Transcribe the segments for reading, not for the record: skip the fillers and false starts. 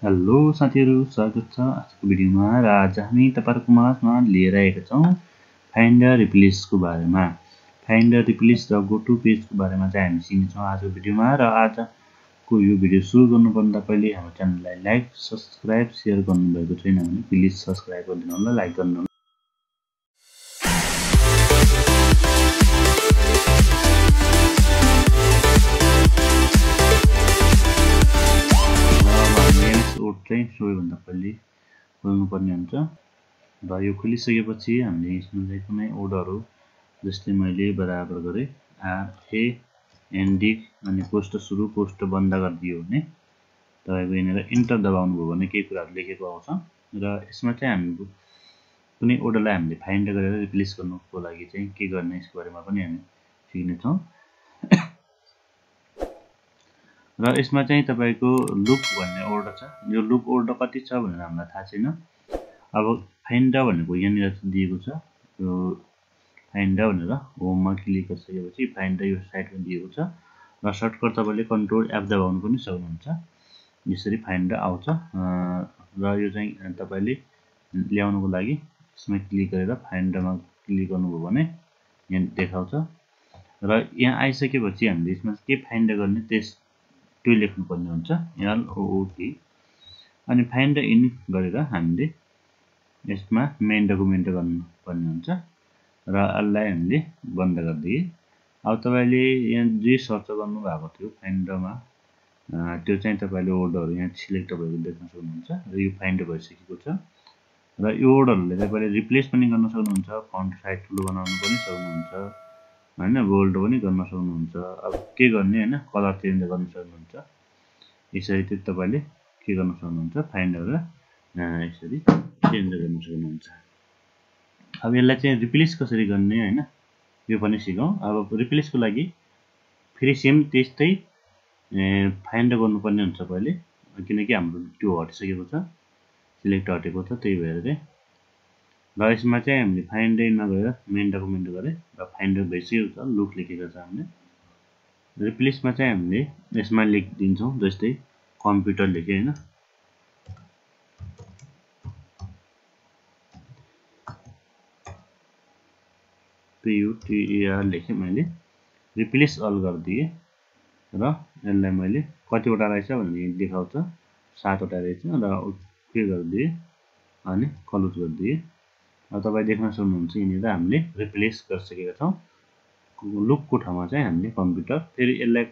Hello साथीहरु, स्वागत छ आजको भिडियोमा। र आज हामी तपाईहरुको माझमा लिएर आएका छौं फाइन्ड र रिप्लेसको बारेमा। फाइन्ड र रिप्लेस र गो टु पेजको बारेमा चाहिँ हामी सिक्नेछौं आजको भिडियोमा। र आजको यो भिडियो सुरु गर्नुभन्दा पहिले हाम्रो च्यानललाई लाइक, सब्स्क्राइब, शेयर गर्नुभएको छैन भने प्लिज सब्स्क्राइब गरिदिनु होला, लाइक गर्नु होला। चाहिँ सबैभन्दा पहिले खोल्नुपर्ने हुन्छ। र यो खोलिसकेपछि हामीले यसमा चाहिँ कुनै ओर्डरहरु जस्तै मैले बराबर गरे ए एन्डी अनि पोस्ट सुरु पोस्ट बन्द गरिदियो भने तपाईको यहाँनिर इन्टर दबाउनु भयो भने केही कुराहरु लेखेको आउँछ। र यसमा चाहिँ हामी कुनै ओर्डरलाई हामीले फाइन्ड गरेर रिप्लेस गर्नुको लागि चाहिँ के गर्ने यसको बारेमा पनि हामी सिक्ने छौं। र यसमा चाहिँ तपाईको लुप भन्ने ओर्डर छ। यो लुप ओर्डर कति छ भनेर हामीलाई थाहा छैन। अब फाइन्ड भनेको यहाँनिर दिएको छ। यो फाइन्ड भनेर होममा क्लिक गरिसकेपछि फाइन्ड यो साइडमा दिएको छ। र सर्टकट तपाईले कन्ट्रोल एफ दबाउनु पनि सक्नुहुन्छ। यसरी फाइन्ड आउँछ। र यो चाहिँ तपाईले ल्याउनुको लागि यसमा क्लिक गरेर फाइन्डमा क्लिक गर्नुभयो भने यहाँ देखाउँछ। र यहाँ आइसकेपछि हामीले यसमा के फाइन्ड गर्ने त्यो लेख्नु पर्ने हुन्छ, एलओओटी। अनि फाइन्ड इन गरेर हामीले यसमा मेन डकुमेन्ट गर्नु पर्ने हुन्छ। र यसलाई हामीले बन्द गरिदिए। अब तपाईले यहाँ जे सर्च गर्नु भएको थियो फाइन्डमा त्यो चाहिँ तपाईले ओर्डरहरु यहाँ सिलेक्ट भएको देख्न सक्नुहुन्छ। र यो फाइन्ड भइसकेको छ। र यो ओर्डरहरुले तपाईले रिप्लेस पनि गर्न सक्नुहुन्छ, फन्ट साइज ठुलो बनाउनु पनि सक्नुहुन्छ, हैन, बोल्ड पनि गर्न सक्नुहुन्छ। अब के गर्ने हैन, कलर चेन्ज गर्न सक्नुहुन्छ। यसरी चाहिँ तपाईले के गर्न सक्नुहुन्छ, फाइन्ड गरेर यसरी चेन्ज गर्न सक्नुहुन्छ। अब यसलाई चाहिँ रिप्लेस कसरी गर्ने हैन, यो पनि सिकौं। अब रिप्लेसको लागि फेरि सेम त्यस्तै फाइन्ड गर्नुपर्ने हुन्छ पहिले, किनकि हाम्रो त्यो हटिसकेको छ, सिलेक्ट हटेको छ, त्यही भएर चाहिँ। र यसमा चाहिँ हामीले फाइन्ड नगरेर मेन डकुमेन्ट गरे र फाइन्ड भइसकेको छ, लुप लेखेको छ हामीले। रिप्लेसमा चाहिँ हामीले यसमा लेखिदिन्छौं, जस्तै कम्प्युटर लेखे हैन, PUTER लेखे मैले, रिप्लेस अल गरिदिए। र यसलाई मैले कतिवटा रहेछ भन्ने देखाउँछ, 7 वटा रहेछ। र के गरिदिए अनि क्लोज गरिदिए। अब तपाई देख्न सक्नुहुन्छ यिनीहरु हामीले रिप्लेस गरिसकेका छौं। लुपको ठाउँमा चाहिँ हामीले कम्प्युटर, फेरि यसलाई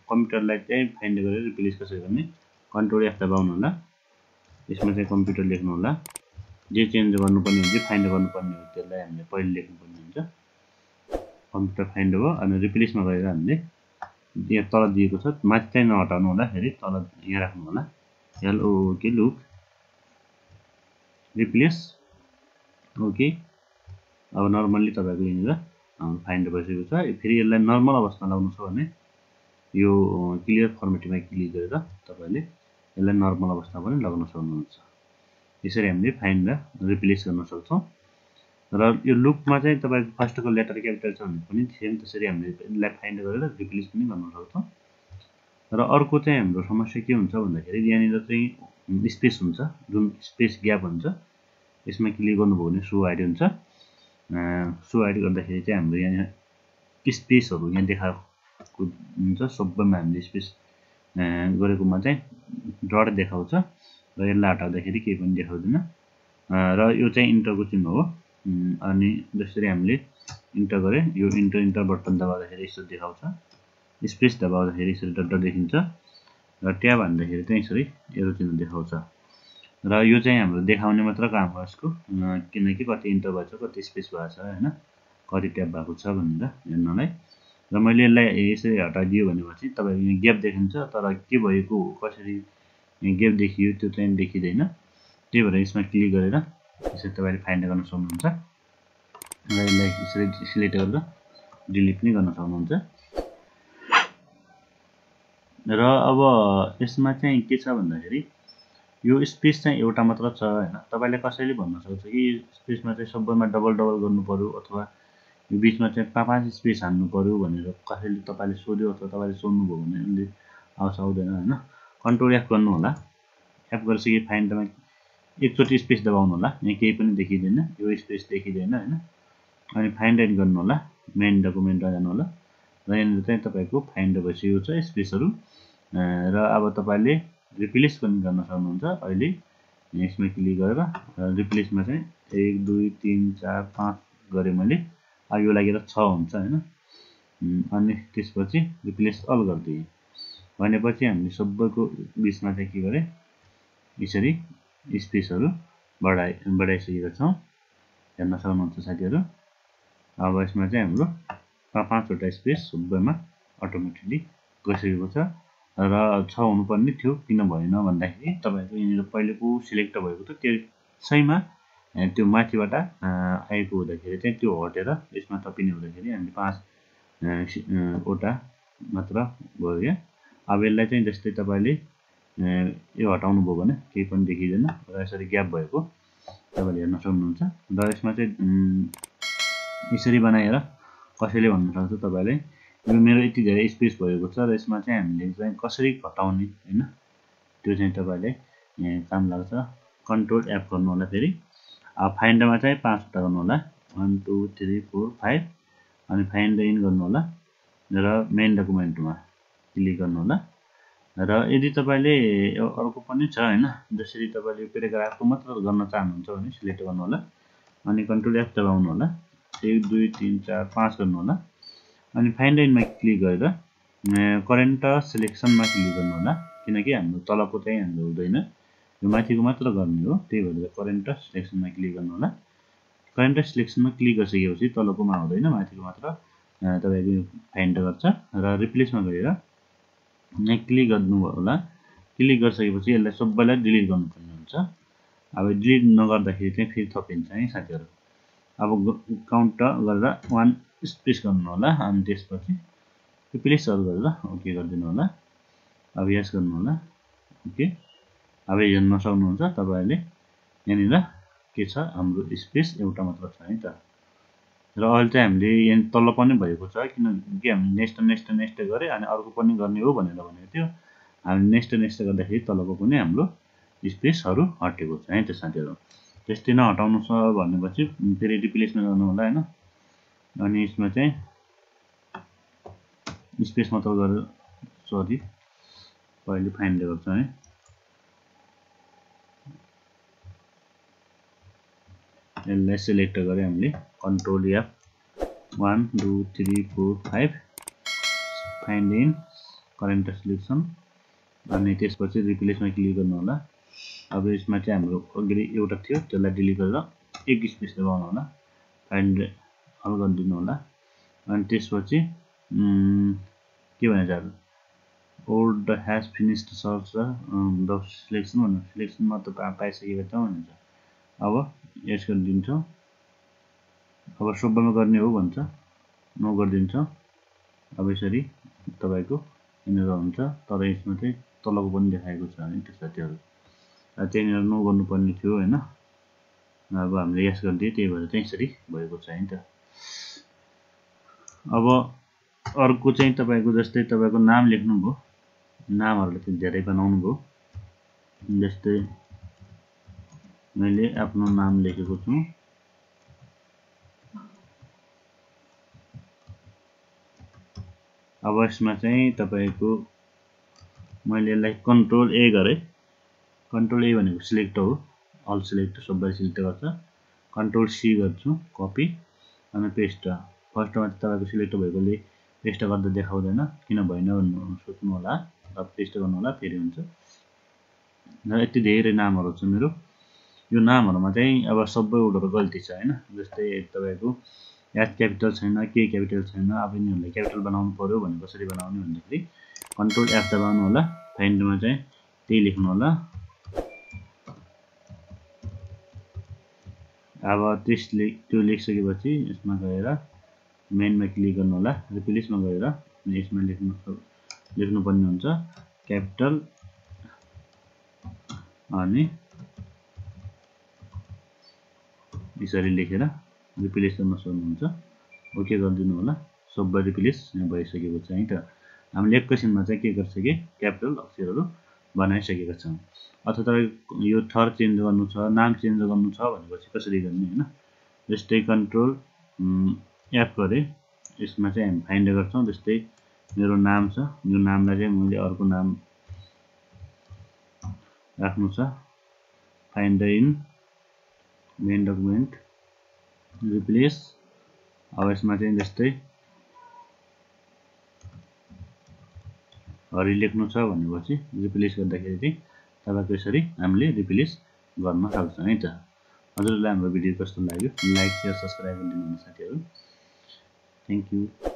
कम्प्युटरलाई चाहिँ फाइन्ड गरेर रिप्लेस कसरी गर्ने, कन्ट्रोल एफ दबाउनु होला। यसमा चाहिँ कम्प्युटर लेख्नु होला। जे चेन्ज गर्नुपर्ने हुन्छ, फाइन्ड गर्नुपर्ने हो, त्यसलाई हामीले पहिले लेख्नु पर्ने हुन्छ। कम्प्युटर फाइन्ड भयो। अनि रिप्लेसमा गएर हामीले यहाँ तल दिएको छ, माथि चाहिँ नहटाउनु होला, फेरि तल यहाँ राख्नु होला, एलओओके लुप रिप्लेस। ओके। अब नर्मली तपाईको यहाँनिर फाइन्ड भइसकेको छ। फेरि यसलाई नर्मल अवस्थामा ल्याउनु छ भने यो क्लियर फर्मेटमा क्लिक गरेर तपाईले यसलाई नर्मल अवस्थामा पनि लगाउन सक्नुहुन्छ। यसरी हामीले फाइन्ड र रिप्लेस गर्न सक्छौं। र यो लुपमा चाहिँ तपाईको फर्स्टको लेटर क्यापिटल छ भने पनि सेम त्यसरी हामीले यसलाई फाइन्ड गरेर रिप्लेस पनि गर्न सक्छौं। र अर्को चाहिँ हाम्रो समस्या के हुन्छ भन्दाखेरि यहाँनिर चाहिँ स्पेस हुन्छ, जुन स्पेस ग्याप हुन्छ, यसमा क्लिक गर्नुभयो भने सो हाइड हुन्छ। सो हाइड गर्दाखेरि चाहिँ हाम्रो यहाँ स्पेसहरु यहाँ देखाएको हुन्छ, सबैमा हामीले स्पेस गरेकोमा चाहिँ डट देखाउँछ। र यसलाई हटाउँदाखेरि केही पनि देखाउँदैन। र यो चाहिँ इन्टरको चिन्ह हो। अनि जसरी हामीले इन्टर गरे, यो इन्टर बटन दबाउँदाखेरि यसरी देखाउँछ, स्पेस दबाउँदाखेरि यसरी डट देखिन्छ, र ट्याब हान्दाखेरि चाहिँ यसरी एरो चिन्ह देखाउँछ। र यो चाहिँ हाम्रो देखाउने मात्र काम हो यसको, किनकि कति इन्टर भएछ, कति स्पेस भएको छ हैन, कति ट्याब भएको छ भनेर हेर्नलाई। र मैले यसलाई यसरी हटाइदियो भनेपछि तपाईको यहाँ ग्याप देखिन्छ, तर के भएको हो, कसरी ग्याप देखियो त्यो चाहिँ देखिदैन। त्यही भएर यसमा क्लिक गरेर यसरी तपाईले फाइन्ड गर्न सक्नुहुन्छ। र यसलाई यसरी सिलेक्ट गरेर डिलिट पनि गर्न सक्नुहुन्छ। र अब यसमा चाहिँ के छ भन्दाखेरि यो स्पेस चाहिँ एउटा मात्र छ हैन। तपाईले कसैले भन्न सक्छ कि स्पेसमा चाहिँ सबैमा डबल गर्नु पर्यो, अथवा यो बीचमा चाहिँ 5 स्पेस हान्नु पर्यो भनेर कसैले तपाईले सोध्यो, अथवा तपाईले सोध्नु भयो भने उले आउँछ आउँदैन हैन। कन्ट्रोल एफ गर्नु होला। ट्याप गरिसके फाइन्डमा एकचोटि स्पेस दबाउनु होला, यहाँ केही पनि देखिँदैन, यो स्पेस देखिँदैन हैन। अनि फाइन्ड एन्ड गर्नु होला, मेन डकुमेन्टमा जानु होला र यहाँनिर चाहिँ तपाईको फाइन्ड भइसकेको छ स्पेसहरु। र अब तपाईले रिप्लेस पनि गर्न सक्नुहुन्छ। अहिले यसमा क्लिक गरेर रिप्लेसमा चाहिँ 1 2 3 4 5 गरे मैले। अब यो लागेर 6 हुन्छ हैन। अनि त्यसपछि रिप्लेस अल गर्दिए भनेपछि हामीले सबैको बीचमा चाहिँ के गरे, यसरी स्पेसहरु बढाइसकेका छौं, हेर्न सक्नुहुन्छ साथीहरु। अब यसमा चाहिँ हाम्रो 5 वटा स्पेस सबैमा अटोमेटिकली गइसकेको छ र 6 हुनुपर्ने थियो, किन भएन भन्दाखेरि तपाईको यहाँनिर पहिलेको सिलेक्ट भएको थियो, त्यसैमा त्यो माथिबाट आएको हुँदाखेरि चाहिँ त्यो हटेर यसमा थपिने हुँदाखेरि हामीले 5 वटा मात्र भयो क्या। अब यसलाई चाहिँ जस्तै तपाईले यो हटाउनु भयो भने केही पनि देखिदैन र यसरी ग्याप भएको तपाईले हेर्न सक्नुहुन्छ। र यसमा चाहिँ यसरी बनाएर कसैले भन्न सक्छ तपाईले यो मेरो यति धेरै स्पेस भएको छ र यसमा चाहिँ हामीले चाहिँ कसरी घटाउने हैन, त्यो चाहिँ तपाईले काम लाग्छ। कन्ट्रोल एफ गर्नु होला फेरि। अब फाइन्डमा चाहिँ 5 वटा गर्नु होला, 1 2 3 4 5 अनि फाइन्ड इन गर्नु होला र मेन डकुमेन्टमा क्लिक गर्नु होला। र यदि तपाईले अर्को पनि छ हैन, जसरी तपाईले प्याराग्राफको मात्र गर्न चाहनुहुन्छ भने सिलेक्ट गर्नु होला अनि कन्ट्रोल एफ दबाउनु होला, 1 2 3 4 5 गर्नु होला अनि फाइन्ड इनमा क्लिक गरेर करेन्ट सिलेक्सनमा क्लिक गर्नु होला, किनकि हाम्रो तलको चाहिँ हाम्रो हुँदैन, यो माथिको मात्र गर्ने हो। त्यही भएर करेन्ट सिलेक्सनमा क्लिक गर्नु होला। करेन्ट सिलेक्सनमा क्लिक गरिसकेपछि तलकोमा हुँदैन, माथिको मात्र तपाईको फाइन्ड गर्छ र रिप्लेसमा गएर यहाँ क्लिक गर्नु होला। क्लिक गरिसकेपछि यसलाई सबैलाई डिलिट गर्नुपर्ने हुन्छ। अब डिलिट नगर्दाखेरि चाहिँ फेरि थपिन्छ है साथीहरु। अब काउन्ट गरेर 1 स्पेस गर्नु होला अनि त्यसपछि रिप्लेस अल गरेर ओके गरिदिनु होला। अब यस गर्नु होला, ओके। अब हेर्न सक्नुहुन्छ तपाईले यहाँनिर के छ, हाम्रो स्पेस एउटा मात्र छ है त। र अहिले चाहिँ हामीले यहाँ तल पनि भएको छ, किनकि हामीले नेक्स्ट गरे अनि अर्को पनि गर्ने हो भनेर भनेको थियो। हामी नेक्स्ट गर्दाखेरि तलको पनि हाम्रो स्पेसहरु हटेको छ है त साथीहरु। त्यस्तै नहटाउनु छ भनेपछि फेरि रिप्लेसमा गर्नु होला हैन। अनि यसमा चाहिँ स्पेस मात्र गरेर सरी पहिले फाइन्ड गर्छ है। यसलाई सिलेक्ट गरे हामीले control F 1 2 3 4 5 find in current selection अनि त्यसपछि रिप्लेसमा क्लिक गर्नु होला। अब यसमा चाहिँ हाम्रो अघि एउटा थियो, त्यसलाई डिलिट गरेर एक स्पेस दबाउनु होला, फाइन्ड अल गरिदिनु होला अनि त्यसपछि के भन्छ old has finished search the selection भन्नु, सिलेक्सन मात्र पाइसकेको छ भन्छ। अब यस गरिदिन्छौँ। अब सबैमा गर्ने हो भन्छ, नो गरिदिन्छ। अब यसरी तपाईको यहाँनिर हुन्छ, तर यसमा चाहिँ तलको पनि देखाएको छ है त्यो साथीहरु। त्यहाँनिर नो गर्नुपर्ने थियो हैन। अब हामीले यस गरिदिए, त्यही भएर चाहिँ यसरी भएको छ है त। अब अर्को चाहिँ तपाईको जस्तै तपाईको नाम लेख्नु भयो, नामहरुले चाहिँ धेरै बनाउनु भयो। जस्तै मैले आफ्नो नाम लेखेको छु, अब यसमा चाहिँ तपाईको मैले यसलाई कन्ट्रोल ए गरे। कन्ट्रोल ए भनेको सिलेक्ट हो, अल सिलेक्ट सबै सिलेक्ट गर्छ। कन्ट्रोल सी गर्छु, कपी अनि पेस्ट। फर्स्टमा तपाईको सिलेक्ट भएकोले पेस्ट गर्दा देखाउँदैन, किन भएन भन्नु सोच्नु होला। अब पेस्ट गर्नु होला, फेरि हुन्छ। र यति धेरै नामहरु छ मेरो। यो नामहरुमा चाहिँ अब सबै वर्डहरु गल्ती छ हैन। जस्तै तपाईको एच क्यापिटल छैन, के क्यापिटल छैन। अब यिनीहरुलाई क्यापिटल बनाउनु पर्यो भने कसरी बनाउने भन्दाखेरि कन्ट्रोल एफ दबाउनु होला, फाइन्डमा चाहिँ त्यही लेख्नु होला। अब त्यो लेखिसकेपछि यसमा गएर मेनमा क्लिक गर्नु होला, रिप्लेसमा गएर यसमा लेख्नुपर्ने हुन्छ क्यापिटल अनि यसरी लेखेर रिप्लेस गर्न सक्नुहुन्छ। ओके गरिदिनु होला। सबै रिप्लेस भइसकेको छ है त। हामीले एकैछिनमा चाहिँ के गर्छ कि क्यापिटल अक्षरहरु बनाइसकेका छौँ। अथवा तपाईको यो थर चेन्ज गर्नु छ, नाम चेन्ज गर्नु छ भनेपछि कसरी गर्ने हैन। जस्तै कन्ट्रोल एफ गरे यसमा चाहिँ हामी फाइन्ड गर्छौं। जस्तै मेरो नाम छ, यो नामलाई चाहिँ मैले अर्को नाम राख्नु छ। Find in main document replace. अब यसमा चाहिँ जस्तै हरि लेख्नु छ भनेपछि रिप्लेस गर्दाखेरि चाहिँ तपाईको यसरी हामीले रिप्लेस गर्न सक्छौं है त। हजुरलाई हाम्रो भिडियो कस्तो लाग्यो लाइक शेयर सब्स्क्राइब गरिदिनु होला साथीहरु। Thank you.